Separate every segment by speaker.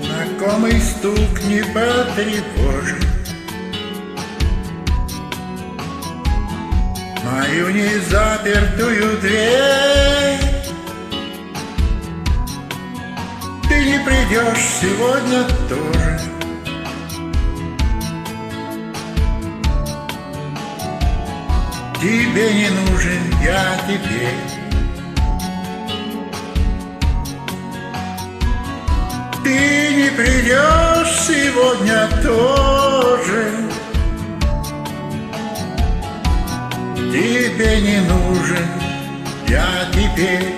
Speaker 1: Знакомый стук не потревожит мою незапертую дверь. Ты не придешь сегодня тоже. Тебе не нужен я теперь. Ты не придешь сегодня тоже. Тебе не нужен я теперь.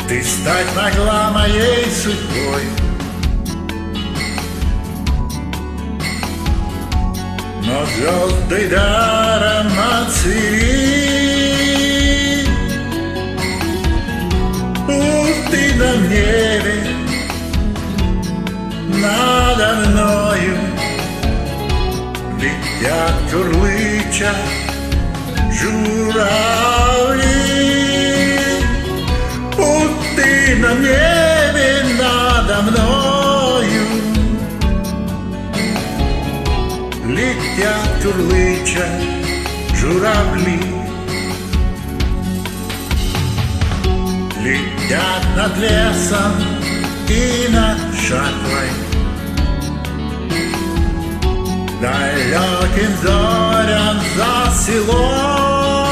Speaker 1: Ты стать могла моей судьбой, но звезды даром отцвели. Ты на небе надо мною летят курлыча журавли. Ты на небе надо мною летят курлыча журавли. Летят над лесом и над жатвой, далеким зорям за селом.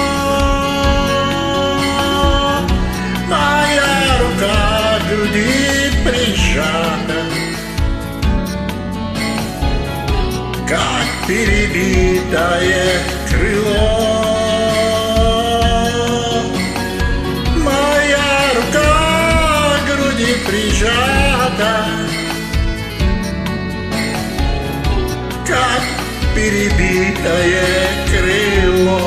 Speaker 1: Моя рука к груди прижата, как перебитое крыло. Прижата, как перебитое крыло.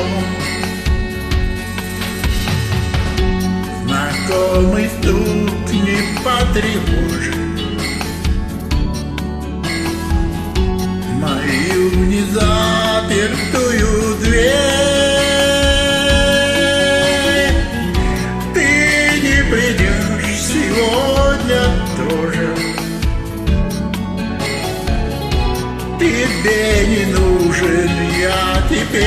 Speaker 1: Знакомый стук не потревожит мою незапертую дверь. Ты не придешь сегодня тоже. Тебе не нужен я теперь.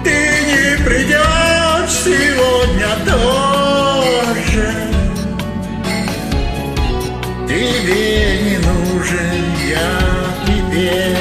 Speaker 1: Ты не придешь сегодня тоже. Тебе не нужен я теперь.